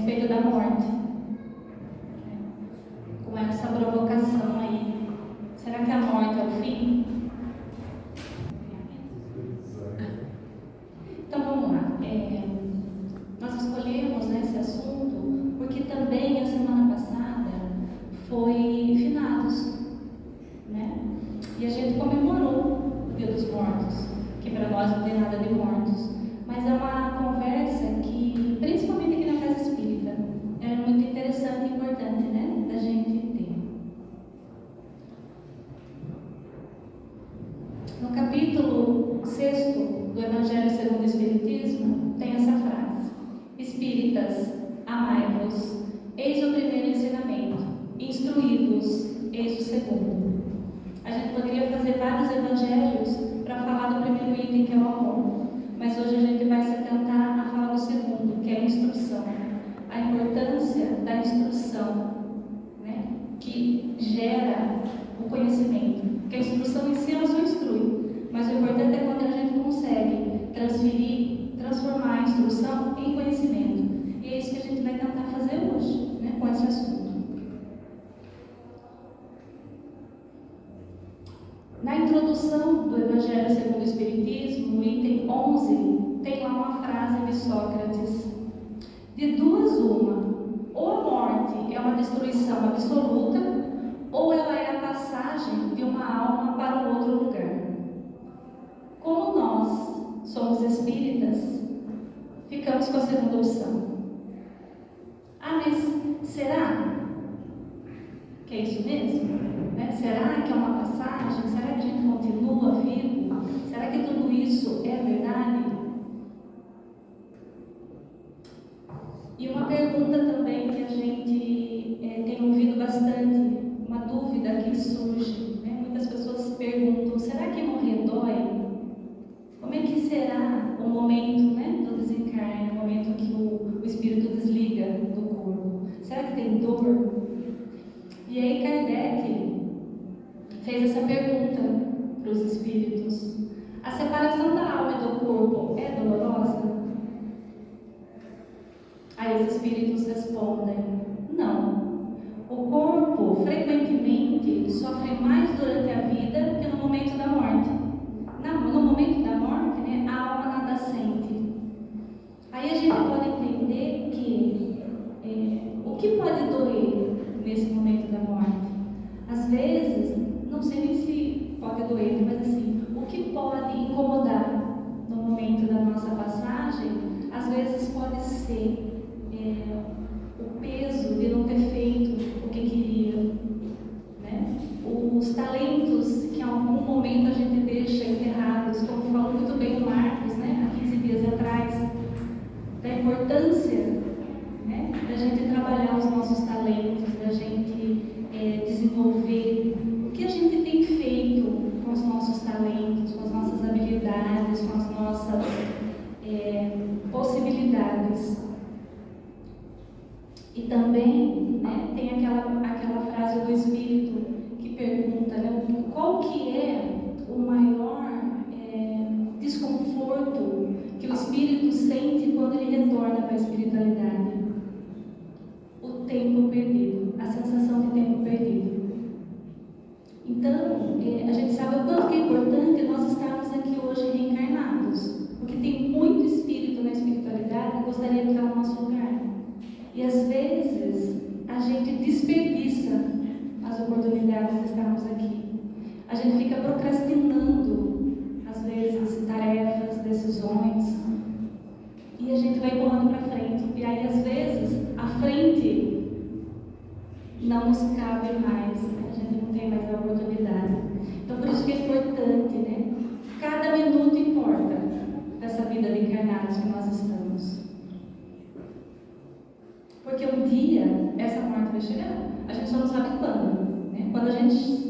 respeito da morte. Com essa provocação aí. Será que a morte é o fim? Então vamos lá. Nós escolhemos esse assunto porque também a semana passada foi finados, né? E a gente comemorou o Dia dos Mortos, que para nós não tem nada de mortos, mas é uma conversa que, principalmente aqui na Casa Espírita, é muito interessante e importante, né, da gente ter. No capítulo 6 do Evangelho segundo o Espiritismo, tem essa frase: Espíritas, amai-vos, eis o primeiro ensinamento, instruí-vos, eis o segundo. A gente poderia fazer vários evangelhos para falar do primeiro item, que é o amor, mas hoje a gente vai se atentar a falar do segundo, que é a instrução. A importância da instrução, né, que gera o conhecimento. Porque a instrução em si ela só instrui, mas o importante é quando a gente consegue transformar a instrução em conhecimento. E é isso que a gente vai tentar fazer hoje, né, com esse assunto. Na introdução do Evangelho segundo o Espiritismo, no item 11, tem lá uma frase de Sócrates: de duas uma, ou a morte é uma destruição absoluta, ou ela é a passagem de uma alma para um outro lugar. Como nós somos espíritas, ficamos com a segunda opção. Mas será que é isso mesmo? Será que é uma passagem? Será que a gente continua vivo? Será que tudo isso é verdade? E uma pergunta também que a gente tem ouvido bastante, uma dúvida que surge, né? Muitas pessoas perguntam: será que morrer dói? Como é que será o momento, né, do desencarne, o momento que o espírito desliga do corpo? Será que tem dor? E aí Kardec fez essa pergunta para os espíritos: a separação da alma e do corpo é dolorosa? Aí os espíritos respondem: não. O corpo frequentemente sofre mais durante a vida que no momento da morte. No momento da morte, né, a alma nada sente. Aí a gente pode entender que o que pode doer nesse momento da morte? Às vezes, não sei nem se pode doer, mas assim, o que pode incomodar no momento da nossa passagem, às vezes pode ser o peso de não ter feito o que queria, né? Os talentos que em algum momento a gente deixa enterrados, como falou muito bem o Marcos, né, há 15 dias atrás, da importância, né, da gente trabalhar os nossos talentos, da gente desenvolver o que a gente tem feito com os nossos talentos, com as nossas habilidades, com as nossas possibilidades. E também, né, tem aquela frase do Espírito que pergunta, né, qual que é o maior desconforto que o Espírito sente quando ele retorna para a espiritualidade? O tempo perdido, a sensação de tempo perdido. Então, a gente sabe o quanto que é importante nós estarmos aqui hoje reencarnados, porque tem muito espírito na espiritualidade que gostaria de estar no nosso lugar. E às vezes a gente desperdiça as oportunidades de estarmos aqui. A gente fica procrastinando, às vezes, tarefas, decisões, e a gente vai empurrando para frente. E aí, às vezes, a frente não nos cabe mais, a gente não tem mais a oportunidade. Então, por isso que é importante, né? Cada minuto importa dessa vida de encarnados que nós estamos. Porque um dia essa morte vai chegar, a gente só não sabe quando, né? Quando a gente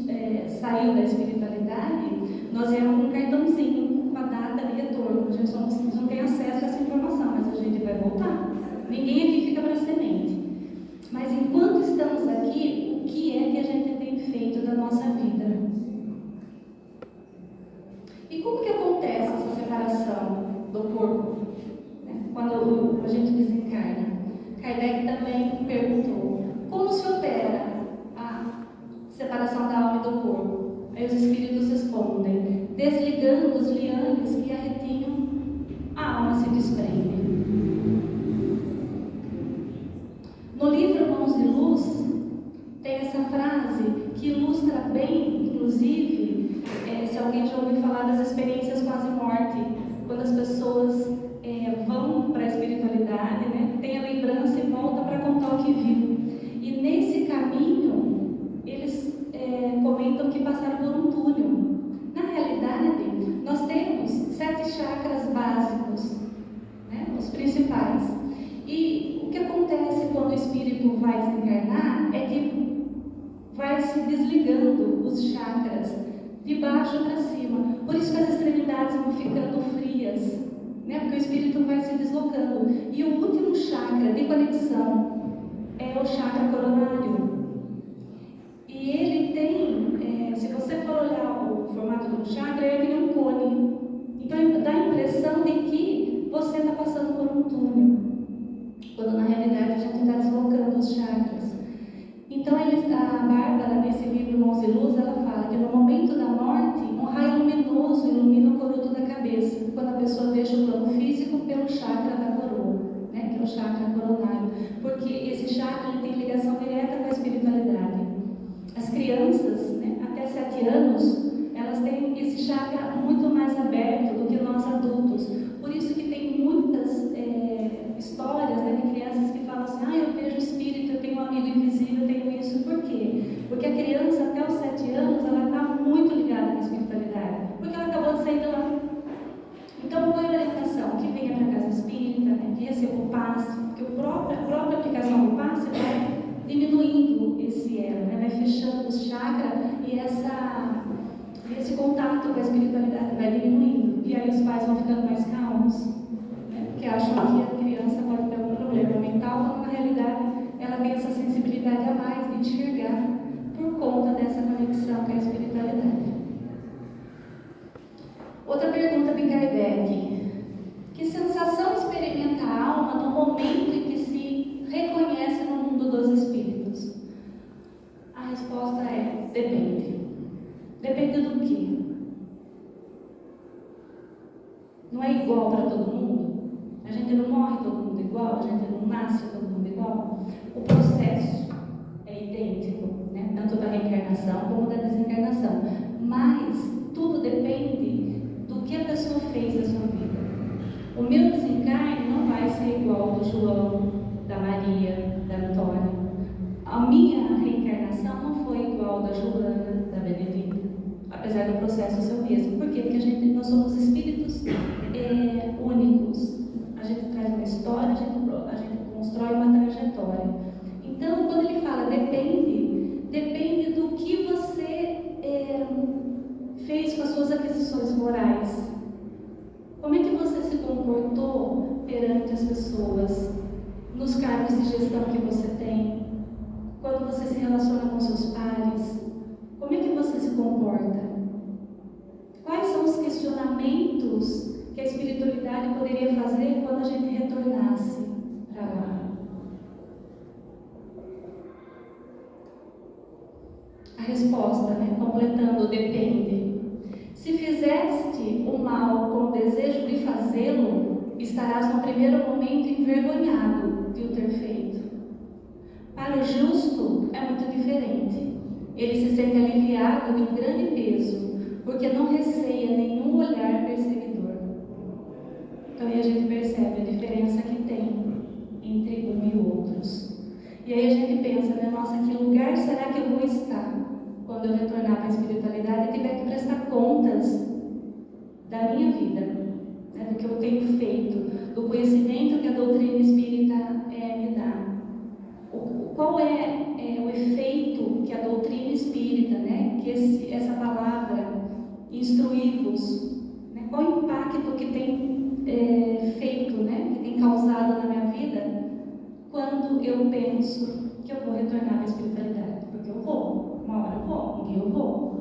saiu da espiritualidade, nós viemos com um cartãozinho com a data de retorno. A gente não tem acesso a essa informação, mas a gente vai voltar. Ninguém aqui fica para semente. Mas enquanto estamos aqui, o que é que a gente tem feito da nossa vida? E como que acontece essa separação do corpo, né, quando a gente desencarna? Kardec do corpo. Aí os espíritos respondem: desligando os liames que a retinham, a alma se desprende. No livro Mãos de Luz, tem essa frase que ilustra bem, inclusive, se alguém já ouviu falar das experiências quase-morte, quando as pessoas vão para a espiritualidade, né, tem a lembrança e volta para contar o que viu. E nesse caminho, eles comentam que passaram por um túnel. Na realidade, nós temos 7 chakras básicos, né, os principais. E o que acontece quando o espírito vai desencarnar é que vai se desligando os chakras de baixo para cima. Por isso que as extremidades vão ficando frias, né? Porque o espírito vai se deslocando. E o último chakra de conexão é o chakra coronário. E ele tem, se você for olhar o formato do chakra, ele tem um cone. Então dá a impressão de que você está passando por um túnel, quando na realidade a gente está deslocando os chakras. Então a Bárbara, nesse livro Mãos de Luz, ela fala que no momento da morte, um raio luminoso ilumina o coruto da cabeça, quando a pessoa deixa o plano físico pelo chakra da coroa, né, que é o chakra coronário, porque esse chakra ele tem ligação direta com a espiritualidade. As crianças, né, até 7 anos, elas têm esse chakra muito mais aberto do que nós adultos. Por isso que tem muitas histórias, né, de crianças que falam assim: eu vejo espírito, eu tenho um amigo invisível, eu tenho isso. Por quê? Porque a criança até os 7 anos, ela está muito ligada à espiritualidade, porque ela acabou de sair de lá. Então, qual é a orientação? Que venha para a casa espírita, né, que receba o passe, porque a própria aplicação do passe vai diminuindo esse elo, né, vai fechando os chakras e esse contato com a espiritualidade vai diminuindo. E aí os pais vão ficando mais calmos, né, porque acham que a criança pode ter algum problema mental, quando na realidade ela tem essa sensibilidade a mais de enxergar por conta dessa conexão com a espiritualidade. Outra pergunta de Kardec: que sensação experimenta a alma no momento em que se reconhece no mundo dos espíritos? A resposta é: depende. Depende do quê? Não é igual para todo mundo? A gente não morre todo mundo igual? A gente não nasce todo mundo igual? O processo é idêntico, né? Tanto da reencarnação como da desencarnação. Mas tudo depende do que a pessoa fez na sua vida. O meu desencarne não vai ser igual ao do João, da Maria, da Antônia. A minha reencarnação não foi igual ao da Joana, da Benedita, apesar do processo ser o mesmo. Por quê? Porque nós somos espíritos únicos. A gente traz uma história, a gente constrói uma trajetória. Então, quando ele fala depende do que você fez com as suas aquisições morais. Como é que você se comportou perante as pessoas, nos cargos de gestão que você tem, quando você se relaciona com seus pares? Como é que você se comporta? Quais são os questionamentos que a espiritualidade poderia fazer quando a gente retornasse para lá? A resposta, né, completando, depende. Se fizeste o mal com o desejo de fazê-lo, estarás no primeiro momento envergonhado de o ter feito. Para o justo é muito diferente. Ele se sente aliviado de um grande peso, porque não receia nenhum olhar perseguidor. Então aí a gente percebe a diferença que tem entre um e outros. E aí a gente pensa, né, nossa, que lugar será que eu vou estar quando eu retornar para a espiritualidade e tiver que prestar contas da minha vida, né, do que eu tenho feito, do conhecimento que a doutrina espírita me dá. Qual é o efeito que a doutrina espírita, né, que essa palavra, instruí-vos, né, qual o impacto que tem feito, né, que tem causado na minha vida, quando eu penso que eu vou retornar à espiritualidade? Porque eu vou, uma hora eu vou, um dia eu vou.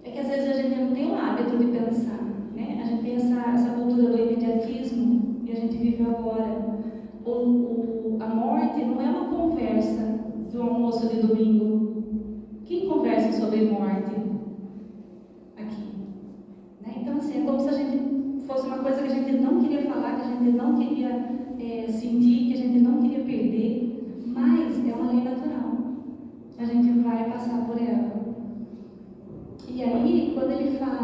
É que às vezes a gente não tem o hábito de pensar, né? A gente tem essa cultura do imediatismo e a gente vive agora. A morte não é uma conversa do almoço de domingo. Quem conversa sobre morte? gente não queria falar, que a gente não queria sentir, que a gente não queria perder, mas é uma lei natural. A gente vai passar por ela. E aí, quando ele fala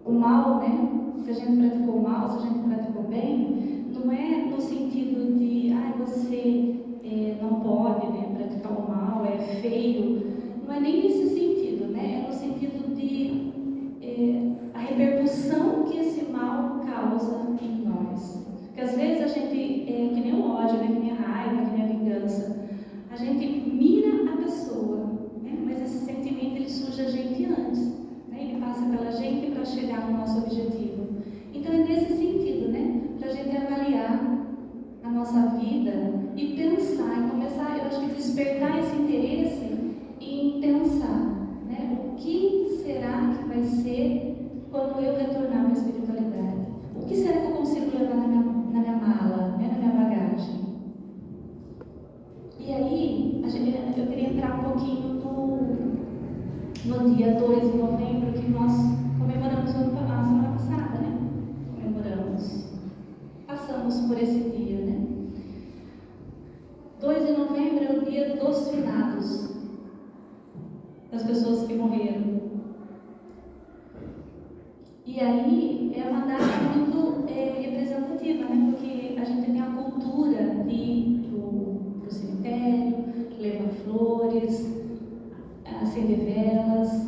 o mal, né? Se a gente praticou o mal, se a gente praticou bem, não é no sentido de, você não pode, né, praticar o mal, é feio. Não é nem nesse sentido, né? É no sentido de a repercussão que esse mal causa em nós. Porque às vezes a gente, que nem o ódio, né, que nem a raiva, que nem a vingança, a gente mira a pessoa, né? Mas esse sentimento ele surge a gente antes, né? Ele passa pela gente para chegar no nosso objetivo. Então é nesse sentido, né? Para a gente avaliar a nossa vida e pensar, e começar, eu acho que despertar esse interesse em pensar, né? O que será que vai ser quando eu retornar para a espiritualidade? O que será que eu consigo levar na minha mala, né? Na minha bagagem? E aí, eu queria entrar um pouquinho no dia 2 de novembro, que nós comemoramos a semana passada, né? Passamos por esse dia, né? 2 de novembro é o dia dos finados, das pessoas que morreram. E aí é uma data muito representativa, né? Porque a gente tem a cultura de ir pro cemitério, levar flores, acender velas.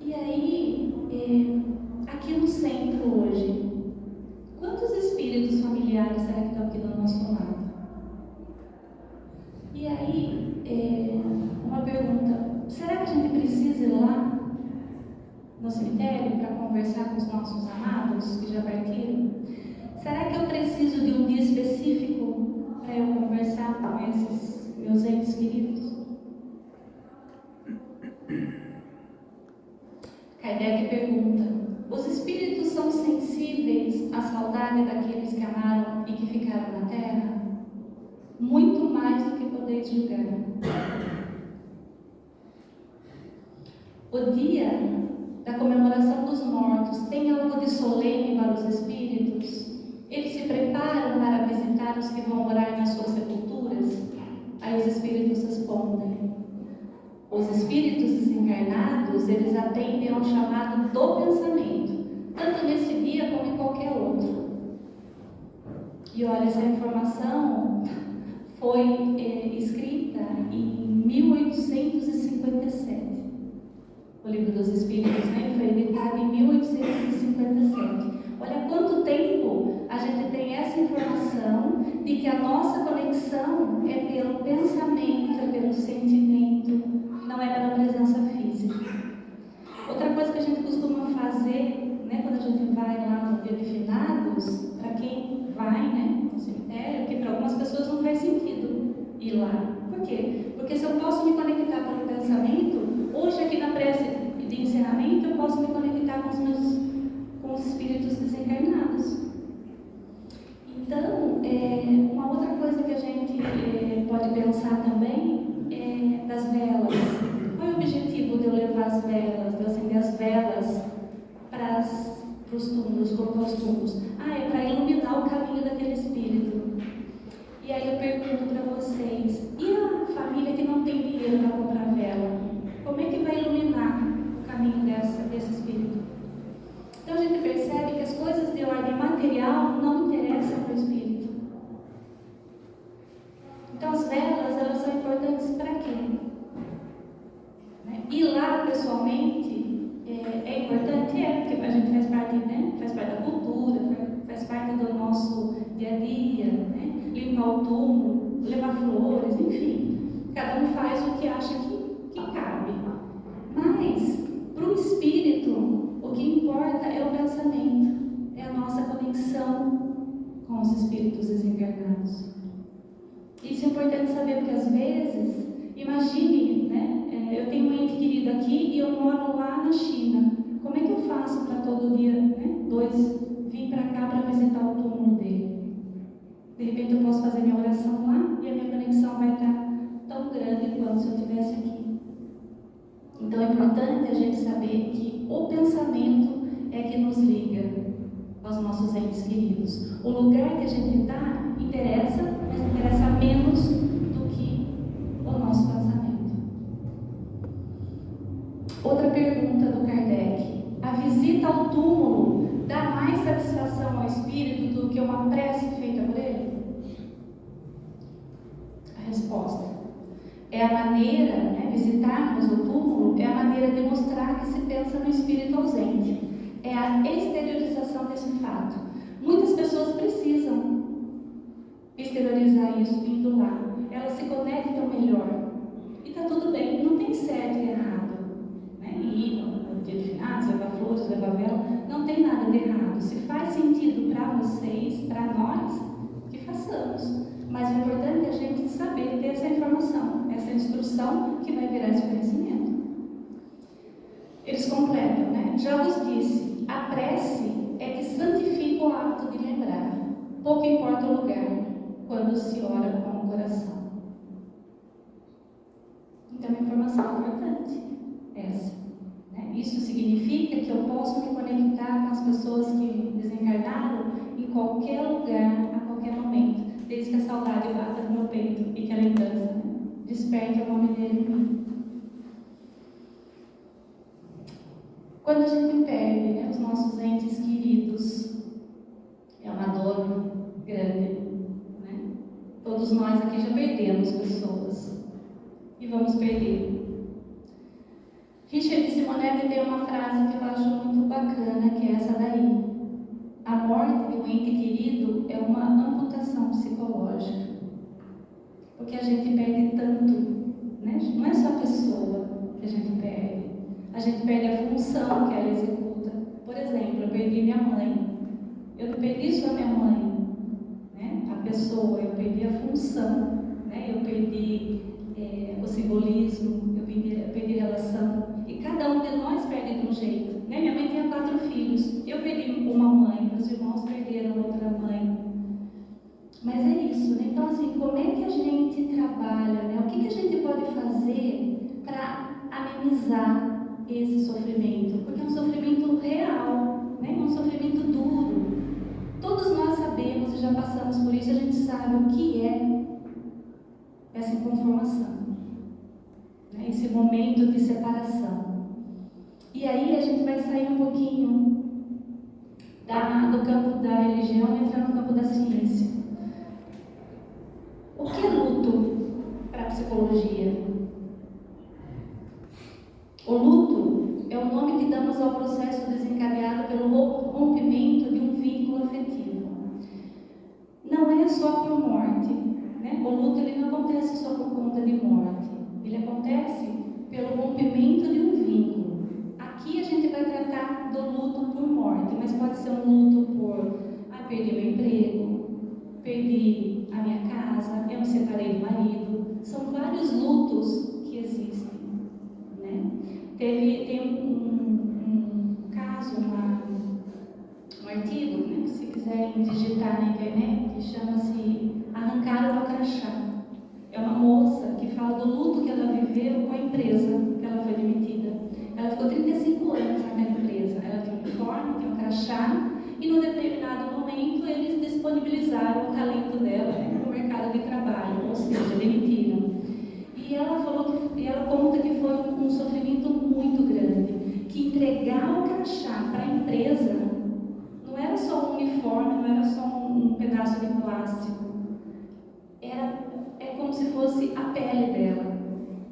E aí, aqui no centro hoje, quantos espíritos familiares será que estão aqui do nosso lado? E aí, uma pergunta: será que a gente precisa ir lá no cemitério para conversar com os nossos amados que já partiram? Será que eu preciso de um dia específico para eu conversar com esses meus entes queridos? Kardec pergunta: os espíritos são sensíveis à saudade daqueles que amaram e que ficaram na terra? Muito mais do que podeis julgar. O dia da comemoração dos mortos tem algo de solene para os espíritos? Eles se preparam para visitar os que vão morar nas suas sepulturas? Aí os espíritos respondem: os espíritos desencarnados, eles atendem ao chamado do pensamento, tanto nesse dia como em qualquer outro. E olha, essa informação foi escrita em 1857. O Livro dos Espíritos, né, foi editado em 1857. Olha quanto tempo a gente tem essa informação de que a nossa conexão é pelo pensamento, é pelo sentimento, não é pela presença física. Outra coisa que a gente costuma fazer, né, quando a gente vai lá no dia de finados, para quem vai, né, no cemitério, que para algumas pessoas não faz sentido ir lá. Por quê? Porque se eu posso me conectar pelo pensamento, hoje aqui na prece de encerramento eu posso me conectar com os espíritos desencarnados. Então, uma outra coisa que a gente pode pensar também é das velas. Qual é o objetivo de eu levar as velas, de eu acender as velas para os túmulos, colocar os túmulos? É para iluminar o caminho daquele espírito. E aí eu pergunto para vocês: e a família que não tem dinheiro para comprar vela? Como é que vai iluminar o caminho desse espírito? Então a gente percebe que as coisas de ordem material não interessam para o espírito. Então as velas, elas são importantes para quê? Ir lá pessoalmente é importante, porque a gente faz parte, né? Faz parte da cultura, faz parte do nosso dia a dia, né? Limpar o túmulo, levar flores, enfim. Cada um faz o que acha que cabe. Mas, para o espírito, o que importa é o pensamento, é a nossa conexão com os espíritos desencarnados. Isso é importante saber, porque às vezes, imagine, né? Eu tenho um ente querido aqui e eu moro lá na China. Como é que eu faço para todo dia, né, vir para cá para visitar o túmulo dele? De repente eu posso fazer minha oração lá e a minha conexão vai estar tão grande quanto se eu estivesse aqui. Então é importante a gente saber que o pensamento é que nos liga aos nossos entes queridos. O lugar que a gente está interessa, mas interessa menos do que o nosso pensamento. Outra pergunta do Kardec: a visita ao túmulo dá mais satisfação ao espírito do que uma prece feita por ele? A resposta é a maneira, visitarmos o túmulo é a maneira de mostrar que se pensa no espírito ausente. É a exteriorização desse fato. Muitas pessoas precisam exteriorizar isso indo lá. Elas se conectam melhor. E está tudo bem, não tem certo e errado. E no dia de finados, levar flores, levar vela, não tem nada de errado. Se faz sentido para vocês, para nós, que façamos. Mas o importante é a gente saber ter essa informação, essa instrução que vai virar esse conhecimento. Eles completam, Já vos disse, a prece é que santifica o ato de lembrar. Pouco importa o lugar, quando se ora com o coração. Então, é uma informação importante essa. Isso significa que eu posso me conectar com as pessoas que desencarnaram em qualquer lugar, a qualquer momento, desde que a saudade bata no meu peito e que a lembrança desperte o nome dele em mim. Quando a gente perde os nossos entes queridos, é uma dor grande. Todos nós aqui já perdemos pessoas e vamos perder. Richard Simonetti tem uma frase que eu acho muito bacana, que é essa daí: a morte de um ente querido é uma amputação psicológica, porque a gente perde tanto, Não é só a pessoa que a gente perde a função que ela executa. Por exemplo, eu perdi minha mãe. Eu não perdi só minha mãe, a pessoa, eu perdi a função, eu perdi o simbolismo, eu perdi a relação. E cada um de nós perde de um jeito. Minha mãe tinha 4 filhos, eu perdi uma mãe, meus irmãos perderam outra mãe. Mas é isso, Então, assim, como é que a gente trabalha, O que a gente pode fazer para amenizar esse sofrimento? Porque é um sofrimento real, É um sofrimento duro. Todos nós sabemos e já passamos por isso, a gente sabe o que é essa inconformação, esse momento de separação. E aí a gente vai sair um pouquinho do campo da religião e entrar no campo da ciência. O que é luto para a psicologia? O luto é o nome que damos ao processo desencadeado pelo rompimento de um vínculo afetivo. Não é só por morte, O luto ele não acontece só por conta de morte. Ele acontece pelo rompimento de um vínculo. Aqui a gente vai tratar do luto por morte, mas pode ser um luto por perdi meu emprego, perdi a minha casa, eu me separei do marido. São vários lutos que existem, Tem um caso, um artigo, que se quiserem digitar na internet, chama-se Arrancar o meu crachá. É uma moça que fala do luto que ela viveu com a empresa que ela foi demitida. Ela ficou 35 anos naquela empresa. Ela tinha um uniforme, tinha um crachá, e num determinado momento eles disponibilizaram o talento dela no mercado de trabalho, ou seja, demitiram. E ela conta que foi um sofrimento muito grande, que entregar o crachá para a empresa não era só um uniforme, não era só um pedaço de plástico. É como se fosse a pele dela.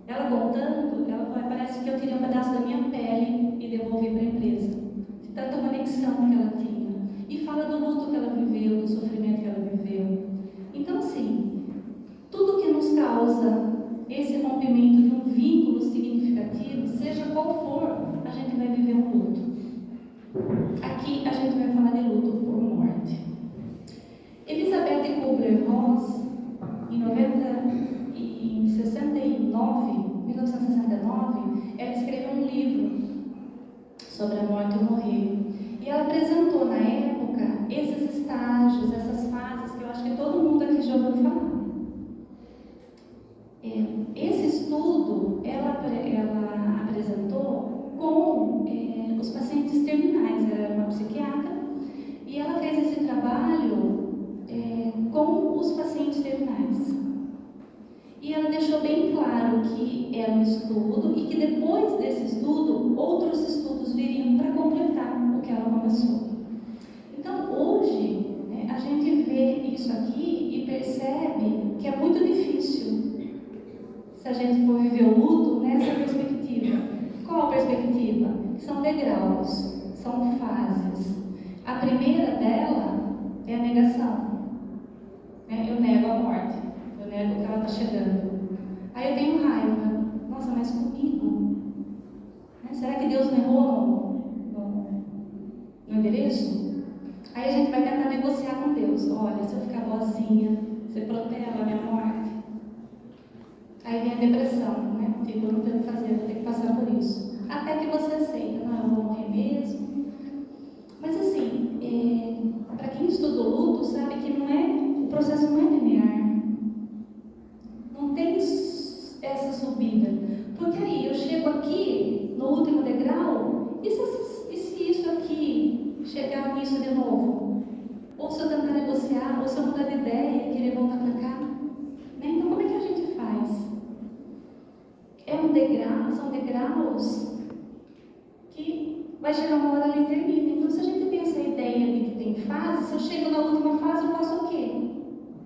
Ela contando, parece que eu tirei um pedaço da minha pele e devolvi para a empresa. De tanta conexão que ela tinha. E fala do luto que ela viveu, do sofrimento que ela viveu. Então, assim, tudo que nos causa esse rompimento de um vínculo significativo, seja qual for, a gente vai viver um luto. Aqui a gente vai falar de luto por morte. Elizabeth Kubler-Ross, em 1969, ela escreveu um livro sobre a morte e o morrer. E ela apresentou na época esses estágios, essas fases que eu acho que todo mundo aqui já ouviu falar. Esse estudo, ela apresentou que era um estudo e que depois desse estudo, outros estudos viriam para completar o que ela começou. Então, hoje, né, a gente vê isso aqui e percebe que é muito difícil se a gente for viver o luto nessa perspectiva. Qual a perspectiva? São degraus, são fases. A primeira dela é a negação. Eu nego a morte, eu nego que ela está chegando. Aí eu tenho raiva. Nossa, mas comigo? Será que Deus me errou no endereço? Aí a gente vai tentar negociar com Deus. Olha, se eu ficar boazinha, você protela a minha morte. Aí vem a depressão, né? Tipo, eu não tenho o que fazer, eu tenho que passar por isso. Até que você aceita, não, eu vou morrer mesmo. Mas assim, para quem estuda o luto, sabe que o processo não é linear. Não tem essa subida. Porque aí eu chego aqui, no último degrau, e se isso aqui chegar nisso de novo? Ou se eu tentar negociar, ou se eu mudar de ideia e querer voltar para cá? Né? Então como é que a gente faz? São degraus que vai chegar uma hora e termina. Então se a gente tem essa ideia de que tem fase, se eu chego na última fase, eu faço o quê?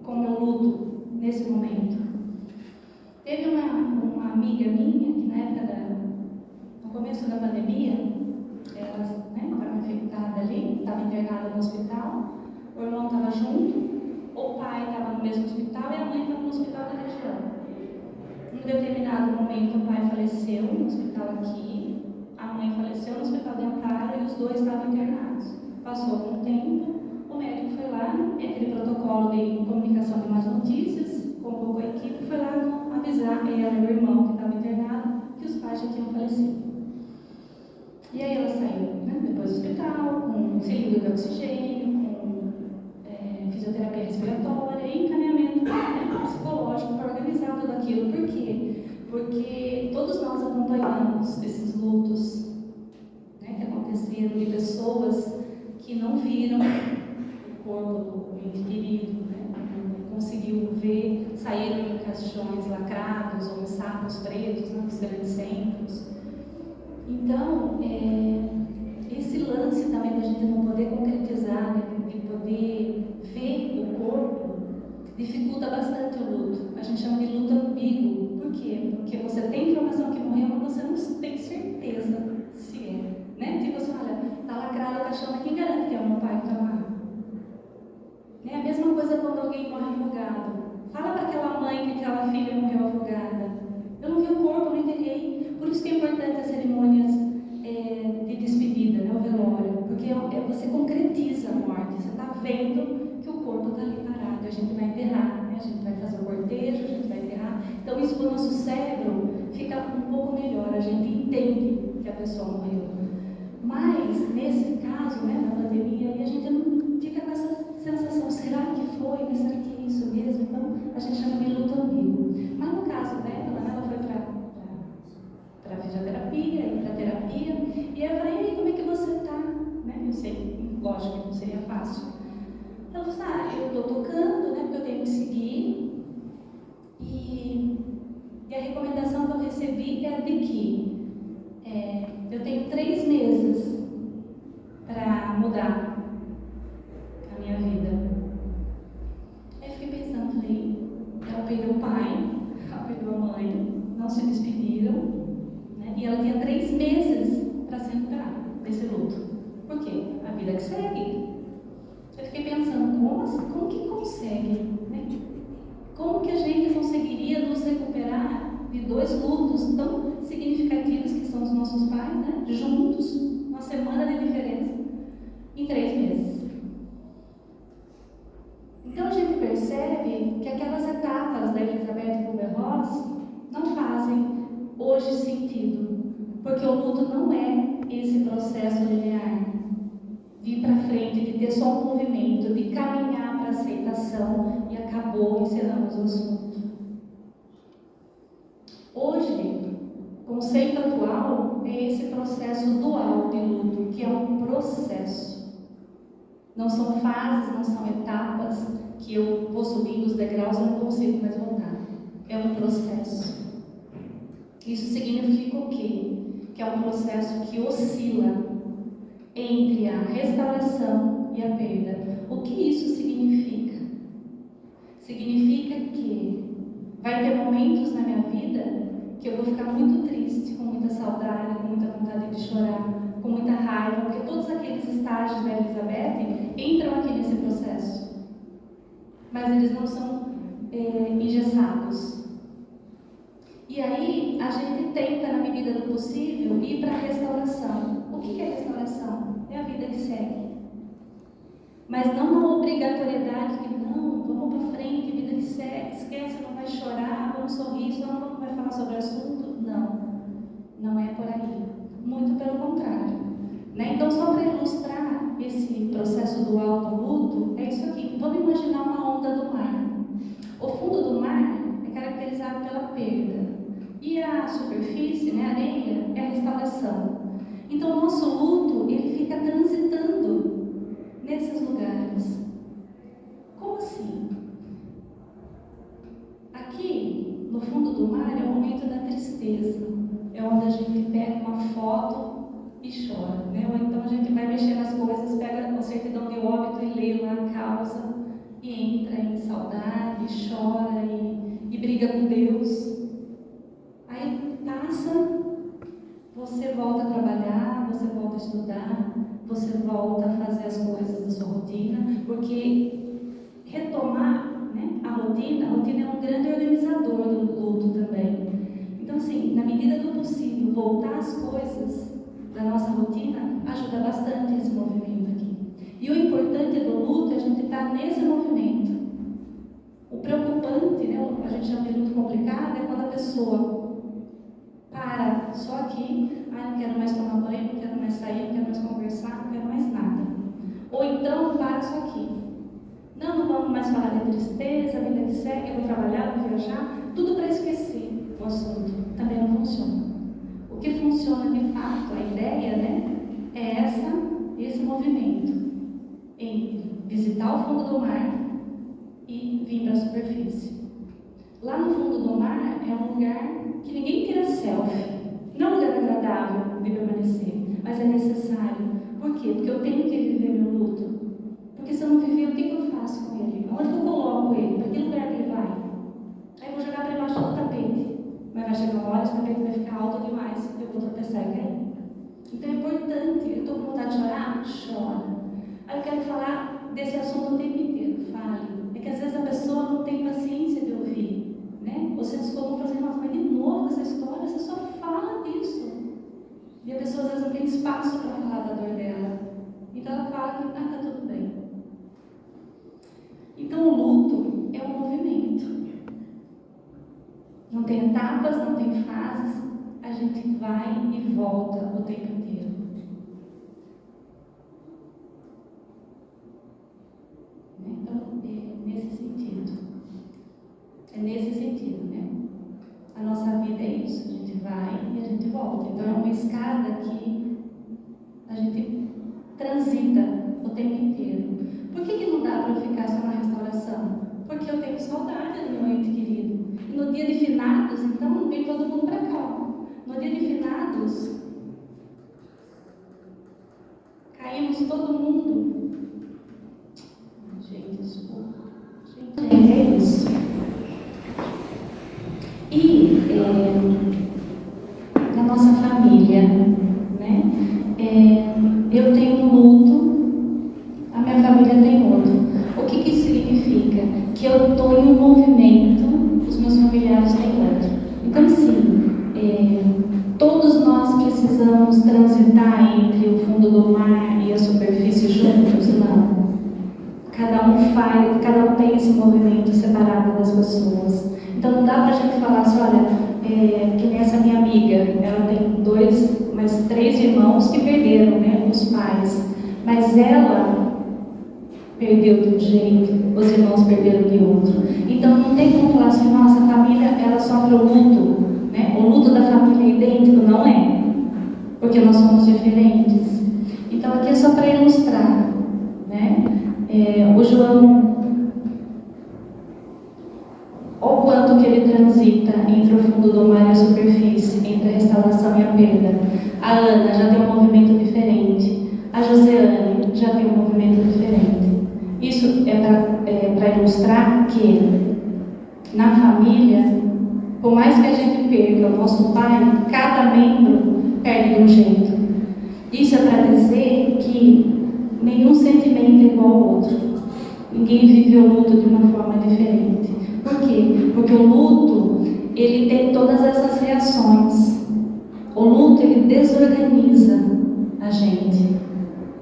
Com o meu luto, nesse momento. Teve uma amiga minha, que na época no começo da pandemia, ela estava infectada ali, estava internada no hospital, o irmão estava junto, o pai estava no mesmo hospital e a mãe estava no hospital da região. Em um determinado momento, o pai faleceu no hospital aqui, a mãe faleceu no hospital de Amparo e os dois estavam internados. Passou algum tempo, o médico foi lá, aquele protocolo de comunicação de más notícias, convocou a equipe, foi lá avisar ela e o irmão que estava internado que os pais já tinham falecido. E aí ela saiu, depois do hospital, com cilindro de oxigênio, com fisioterapia respiratória e encaminhamento psicológico para organizar tudo aquilo. Por quê? Porque todos nós acompanhamos esses lutos que aconteceram de pessoas que não viram o corpo do ente querido, não conseguiu ver, saíram em caixões lacrados ou em sacos pretos nos grandes centros. Então, esse lance também da gente não poder concretizar, de poder ver o corpo, dificulta bastante o luto. A gente chama de luto ambíguo. Por quê? Porque você tem informação que morreu, mas você não tem certeza se é. Tipo assim, olha, está lacrado o caixão, mas quem garante que é o meu pai que está lá? A mesma coisa quando alguém morre afogado. Fala para aquela mãe que aquela filha morreu afogada. Eu não vi o corpo, não enterrei. Por isso que é importante as cerimônias de despedida, o velório. Porque você concretiza a morte. Você está vendo que o corpo está ali parado. A gente vai enterrar, a gente vai fazer o cortejo, a gente vai enterrar. Então isso para o nosso cérebro fica um pouco melhor. A gente entende que a pessoa morreu. Mas, nesse caso, na pandemia, a gente não fica com essa sensação, será que foi? Será que é isso mesmo? Então, a gente chama de luto ambíguo. Mas no caso dela, ela foi para fisioterapia e para terapia, e eu falei, e aí, como é que você está? Eu sei, lógico que não seria fácil. Ela falou assim, eu estou tocando, porque eu tenho que seguir, e a recomendação que eu recebi é de que eu tenho 3 meses para mudar a minha vida. Aí eu fiquei pensando, falei, ela perdeu o pai, ela perdeu a mãe, não se despediram, e ela tinha 3 meses para se recuperar desse luto. Por quê? A vida que segue. Eu fiquei pensando, como que consegue? Como que a gente conseguiria nos recuperar de 2 lutos tão significativos que são os nossos pais, juntos, uma semana de diferença, em 3 meses? Então a gente percebe que aquelas etapas da Elizabeth Kubler-Ross não fazem hoje sentido, porque o luto não é esse processo linear de ir para frente, de ter só um movimento, de caminhar para a aceitação e acabou, encerramos o assunto. Hoje, o conceito atual é esse processo dual de luto, que é um processo. Não são fases, não são etapas que eu vou subindo os degraus e não consigo mais voltar. É um processo. Isso significa o quê? Que é um processo que oscila entre a restauração e a perda. O que isso significa? Significa que vai ter momentos na minha vida que eu vou ficar muito triste, com muita saudade, com muita vontade de chorar, com muita raiva, porque todos aqueles estágios da Elizabeth entram aqui nesse processo. Mas eles não são engessados. E aí a gente tenta, na medida do possível, ir para a restauração. O que é restauração? É a vida que segue. Mas não na obrigatoriedade de não, vamos para frente, vida que segue, esquece, não vai chorar, vamos sorrir, só não vai falar sobre o assunto. Não é por aí. Muito pelo contrário. Né? Então, só para ilustrar esse processo do auto-luto, é isso aqui. Vamos imaginar uma onda do mar. O fundo do mar é caracterizado pela perda. E a superfície, né, a areia, é a restauração. Então, o nosso luto, ele fica transitando nesses lugares. Como assim? Aqui, no fundo do mar, é o momento da tristeza. É onde a gente pega uma foto e chora, né? Ou então a gente vai mexer nas coisas, pega a certidão de óbito e lê lá a causa, e entra em saudade, chora e briga com Deus. Aí passa, você volta a trabalhar, você volta a estudar, você volta a fazer as coisas da sua rotina, porque retomar, né, a rotina é um grande organizador do luto também. Então, assim, na medida do possível, voltar às coisas da nossa rotina ajuda bastante esse movimento aqui. E o importante do luto é a gente estar nesse movimento. O preocupante, né, a gente chama de luto complicado, é quando a pessoa para só aqui, não quero mais tomar banho, não quero mais sair, não quero mais conversar, não quero mais nada. Ou então, para só aqui. Não vamos mais falar de tristeza, a vida que segue, eu vou trabalhar, vou viajar, tudo para esquecer o assunto. Também não funciona. O que funciona de fato, a ideia, né, é esse movimento entre visitar o fundo do mar e vir para a superfície. Lá no fundo do mar é um lugar que ninguém tira selfie. Não é um lugar agradável de permanecer, mas é necessário. Por quê? Porque eu tenho que viver meu luto. Porque se eu não viver, o que eu faço com ele? Onde eu coloco ele? Para que lugar que ele vai? Aí eu vou jogar para embaixo do tapete. Mas vai chegar uma hora, esse tapete vai ficar alto demais. Eu vou tropeçar e cair. Então é importante. Eu estou com vontade de chorar? Chora. Aí eu quero falar desse assunto o tempo inteiro. Fale. É que às vezes a pessoa não tem paciência de ouvir. Né? Você desculpa fazer, nossa, mas de novo essa história, você só fala disso. E a pessoa às vezes não tem espaço para falar da dor dela. Então ela fala que está tudo bem. Então o luto é um movimento. Não tem etapas, não tem fases, a gente vai e volta o tempo inteiro. Então, é nesse sentido. É nesse sentido, né? A nossa vida é isso, a gente vai e a gente volta. Então é uma escada que a gente transita o tempo inteiro. Por que não dá para ficar só na restauração? Porque eu tenho saudade do meu ente querido. E no dia de finados, então, vem todo mundo para cá. No dia de finados, caímos todo mundo. Gente, desculpa. Gente, é isso. E na nossa família, né? Eu tenho um luto, a minha família tem outro. O que isso significa? Que eu estou em um movimento, os meus familiares têm outro. Então, sim, todos nós precisamos transitar entre o fundo do mar e a superfície juntos? Não. Cada um tem esse movimento separado das pessoas. Então, não dá para a gente falar assim, olha, que nem essa minha amiga, ela tem 3 irmãos que perderam, né, os pais. Mas ela perdeu de um jeito, os irmãos perderam de outro. Então não tem como falar assim, nossa, a família ela sofre o luto, né? O luto da família é idêntico, não é? Porque nós somos diferentes. Então aqui é só para ilustrar, né? O João, ou quanto quanto que ele transita entre o fundo do mar e a superfície, entre a restauração e a perda. A Ana já tem um movimento diferente. A Josiane já tem um movimento diferente. Isso é para ilustrar que na família, por mais que a gente perca o nosso pai, cada membro perde de um jeito. Isso é para dizer que nenhum sentimento é igual ao outro. Ninguém vive o luto de uma forma diferente. Por quê? Porque o luto, ele tem todas essas reações. O luto, ele desorganiza a gente.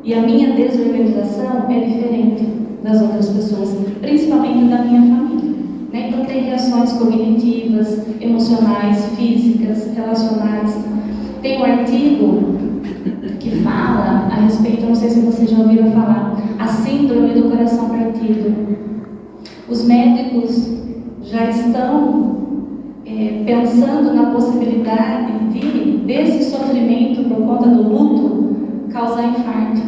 E a minha desorganização é diferente das outras pessoas, principalmente da minha família. Né? Então tem reações cognitivas, emocionais, físicas, relacionais. Tem um artigo que fala a respeito, não sei se vocês já ouviram falar, a síndrome do coração partido. Os médicos já estão pensando na possibilidade desse sofrimento por conta do luto causar infarto.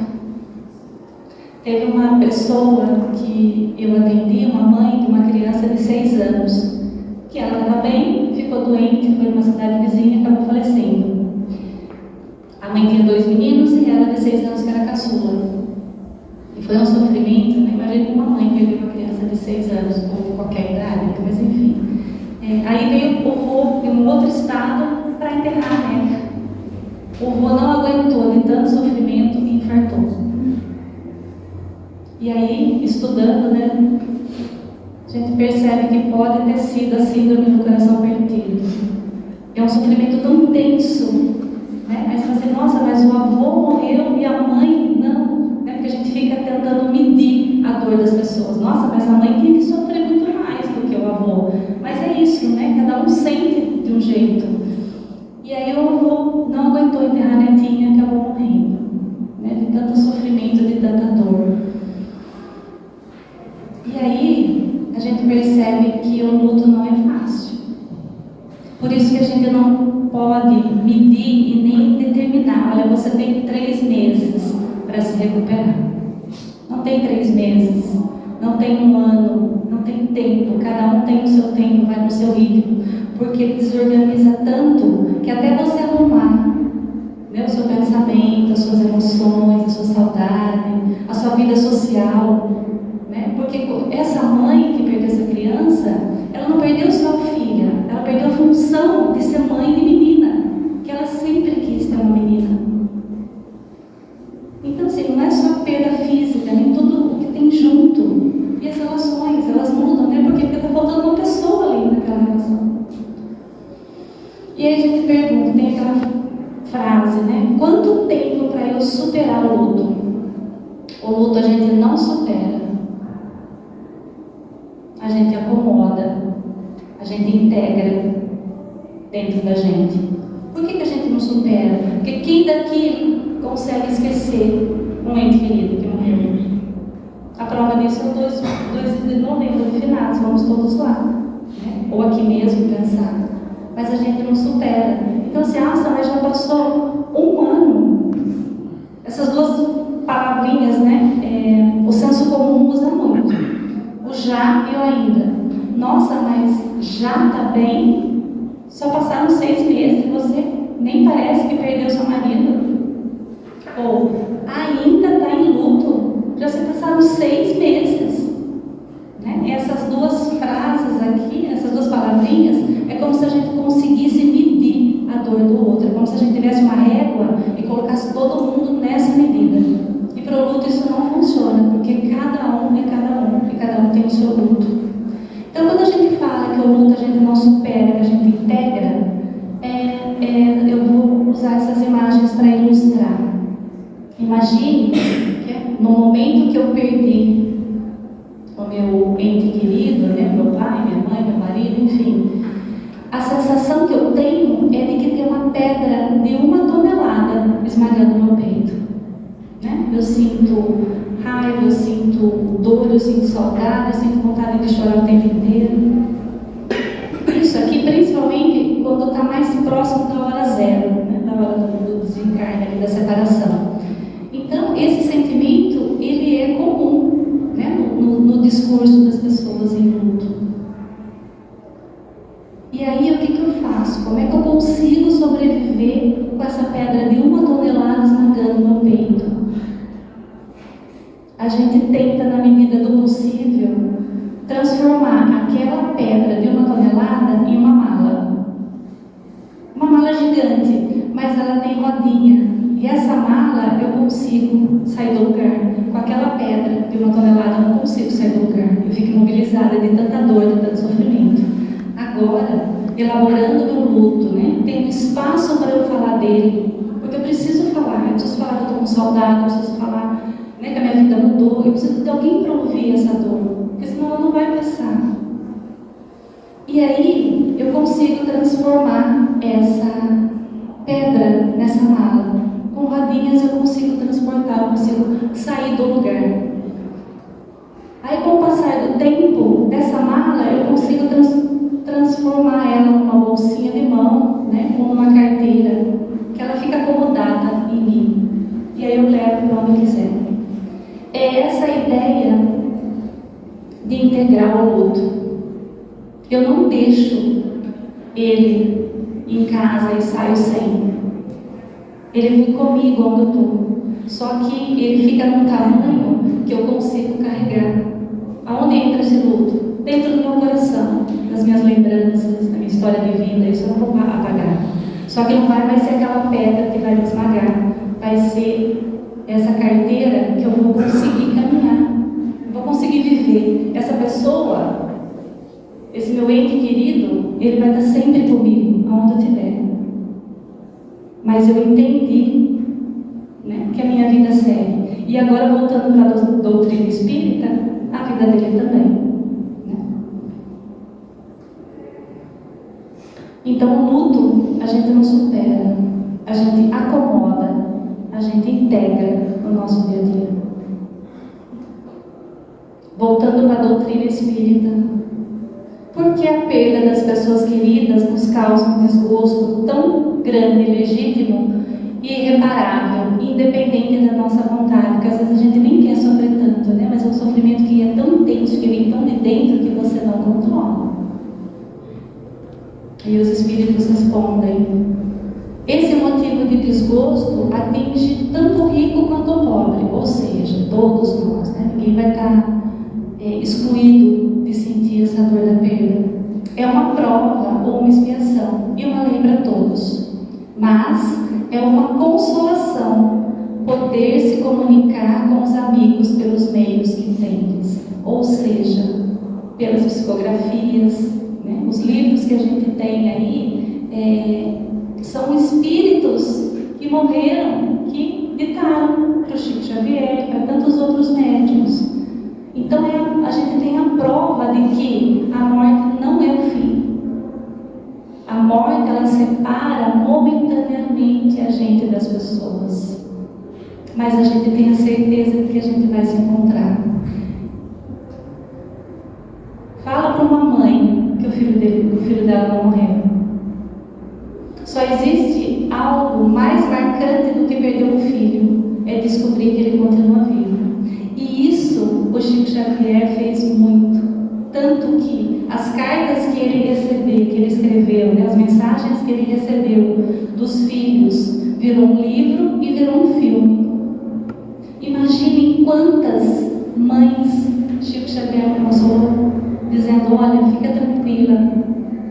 Teve uma pessoa que eu atendi, uma mãe de uma criança de 6 anos, que ela estava bem, ficou doente, foi numa cidade vizinha e acabou falecendo. A mãe tinha 2 meninos e ela de 6 anos que era caçula. E foi um sofrimento, né? Imagina uma mãe perder uma criança de 6 anos, ou qualquer idade, mas enfim. Aí veio o vô de um outro estado para enterrar a neta. O vô não aguentou de tanto sofrimento e infartou. E aí, estudando, né, a gente percebe que pode ter sido a síndrome do coração partido. É um sofrimento tão intenso, né? Aí você fala assim, nossa, mas o avô morreu e a mãe não, né? Porque a gente fica tentando medir a dor das pessoas. Nossa, mas a mãe tinha que sofrer muito mais do que o avô. Mas é isso, né? Cada um sente de um jeito. E aí o avô não aguentou enterrar a netinha e acabou morrendo, né? De tanto sofrimento, de tanta dor. E aí a gente percebe que o luto não é fácil. Por isso que a gente não pode medir e nem determinar. Olha, você tem 3 meses para se recuperar. Não tem 3 meses, não tem 1 ano, não tem tempo. Cada um tem o seu tempo, vai no seu ritmo. Porque desorganiza tanto que até você arrumar, né, o seu pensamento, as suas emoções, a sua saudade, a sua vida social. Porque essa mãe que perdeu essa criança, ela não perdeu só a filha, ela perdeu a função de ser mãe de menina, que ela sempre quis ter uma menina. Então, assim, não é só a perda física, nem tudo o que tem junto. E as relações, elas mudam, né? Porque está faltando uma pessoa ali naquela relação. E aí a gente pergunta, tem aquela frase, né? Quanto tempo para eu superar o luto? O luto a gente não supera. A gente acomoda, a gente integra dentro da gente. Por que a gente não supera? Porque quem daqui consegue esquecer um ente querido que morreu? A prova disso é dois de novembro de finados, vamos todos lá, né? Ou aqui mesmo pensar. Mas a gente não supera. Então assim, mas já passou 1 ano. Essas 2 palavrinhas, né? O senso comum usa muito. O já e o ainda. Nossa, mas já está bem? Só passaram 6 meses e você nem parece que perdeu seu marido? Ou ainda está em luto? Já se passaram 6 meses. Né? Essas 2 frases aqui, essas 2 palavrinhas, é como se a gente conseguisse medir a dor do outro. É como se a gente tivesse uma régua e colocasse todo mundo nessa medida. E para o luto isso não funciona, porque cada um é cada um, e cada um tem o seu luto. Então, quando a gente fala que o luto a gente não supera, que a gente integra, eu vou usar essas imagens para ilustrar. Imagine que no momento que eu perdi o meu ente querido, né, meu pai, minha mãe, meu marido, enfim, a sensação que eu tenho é de que tem uma pedra de 1 tonelada esmagando meu peito. Né? Eu sinto raiva, eu sinto dor, eu sinto saudade, eu sinto vontade de chorar o tempo inteiro. Isso aqui, principalmente quando está mais próximo da hora zero, né? Da hora do desencarne, da separação. Então, esse sentimento, ele é comum, né? no discurso das pessoas em luto. viver com essa pedra de 1 tonelada esmagando meu peito? A gente tenta, na medida do possível, transformar aquela pedra de 1 tonelada em uma mala. Uma mala gigante, mas ela tem rodinha. E essa mala eu consigo sair do lugar. Com aquela pedra de 1 tonelada eu não consigo sair do lugar. Eu fico imobilizada de tanta dor, de tanto sofrimento. Agora, elaborando meu luto, né? Tem espaço para eu falar dele. Porque eu preciso falar. Eu preciso falar que eu estou com saudade, eu preciso falar, né, que a minha vida mudou. Eu preciso de alguém para ouvir essa dor. Porque senão ela não vai passar. E aí, eu consigo transformar essa pedra nessa mala. Com rodinhas eu consigo transportar, eu consigo sair do lugar. Aí, com o passar do tempo, dessa mala eu consigo transformar ela numa bolsinha de mão, né, ou numa carteira, que ela fica acomodada em mim. E aí eu levo para onde quiser. É essa a ideia de integrar o luto. Eu não deixo ele em casa e saio sem. Ele vem comigo onde eu estou. Só que ele fica num tamanho que eu consigo carregar. Aonde entra esse luto? Dentro do meu coração, das minhas lembranças, da minha história de vida. Isso eu não vou apagar. Só que não vai mais ser aquela pedra que vai me esmagar. Vai ser essa carteira que eu vou conseguir caminhar. Eu vou conseguir viver. Essa pessoa, esse meu ente querido, ele vai estar sempre comigo, aonde eu estiver. Mas eu entendi, né, que a minha vida segue. E agora, voltando para a doutrina espírita, a vida dele também. Né? Então, o luto, a gente não supera, a gente acomoda, a gente integra no nosso dia a dia. Voltando para a doutrina espírita, por que a perda das pessoas queridas nos causa um desgosto tão grande, legítimo e irreparável, independente da nossa vontade? Porque às vezes a gente nem quer sofrer tanto, né? Mas é um sofrimento que é tão intenso, que vem tão de dentro, que você não controla. E os espíritos respondem: esse motivo de desgosto atinge tanto o rico quanto o pobre, ou seja, todos nós, né? Ninguém vai estar excluído de sentir essa dor da perda. É uma prova ou uma expiação e uma lei para todos, mas é uma consolação poder se comunicar com os amigos pelos meios que tens, ou seja, pelas psicografias, né? Os livros que a gente tem aí são espíritos que morreram, que ditaram para o Chico Xavier, para tantos outros médiuns. Então a gente tem a prova de que a morte não é o fim. A morte, ela separa momentaneamente a gente das pessoas, mas a gente tem a certeza de que a gente vai se encontrar. Fala para uma mãe que o filho dela não morreu. Só existe algo mais marcante do que perder um filho, é descobrir que ele continua vivo. E isso o Chico Xavier fez muito, tanto que as cartas que ele recebeu, que ele escreveu, né, as mensagens que ele recebeu dos filhos, virou um livro e virou um filme. Imaginem quantas mães Chico Xavier consolou, dizendo: olha, fica tranquila,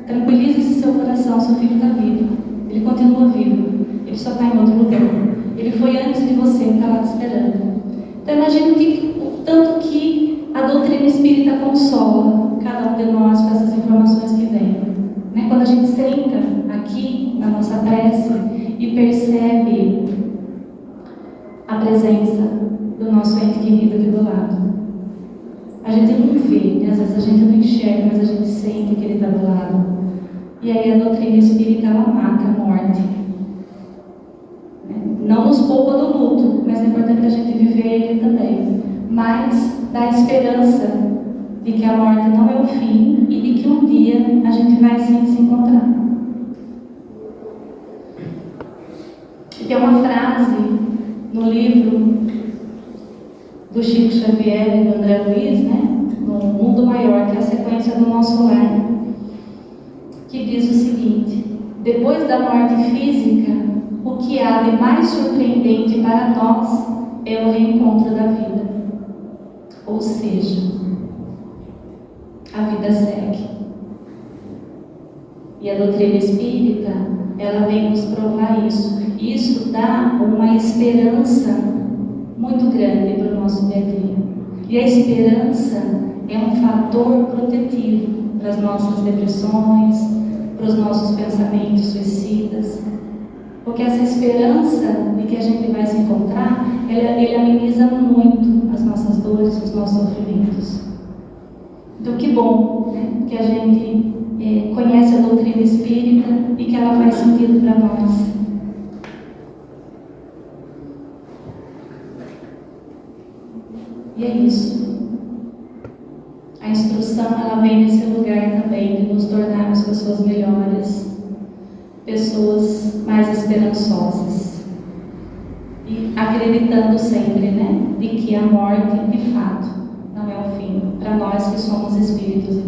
tranquilize esse seu coração, seu filho está vivo, ele continua vivo, ele só está em outro lugar, ele foi antes de você, está lá te esperando. Então imagine o tanto que a doutrina espírita consola cada um de nós com essas informações que vêm. Né? Quando a gente senta aqui na nossa prece e percebe a presença do nosso ente querido aqui do lado. A gente não vê, né? Às vezes a gente não enxerga, mas a gente sente que ele está do lado. E aí a doutrina espírita, ela mata a morte. Não nos poupa do luto, mas é importante a gente viver ele também. Mas dá esperança de que a morte não é o fim e de que um dia a gente vai sim se encontrar. E tem uma frase no livro do Chico Xavier e do André Luiz, né? No Mundo Maior, que é a sequência do nosso lar, que diz o seguinte: depois da morte física, inesperado e mais surpreendente para nós é o reencontro da vida. Ou seja, a vida segue. E a doutrina espírita, ela vem nos provar isso. Isso dá uma esperança muito grande para o nosso dia a dia. E a esperança é um fator protetivo para as nossas depressões, para os nossos pensamentos suicidas. Porque essa esperança de que a gente vai se encontrar, ele ameniza muito as nossas dores, os nossos sofrimentos. Então, que bom, né, que a gente conhece a doutrina espírita e que ela faz sentido para nós. E é isso. A instrução, ela vem nesse lugar também de nos tornarmos pessoas melhores, pessoas mais esperançosas e acreditando sempre, né, de que a morte, de fato, não é o fim para nós que somos espíritos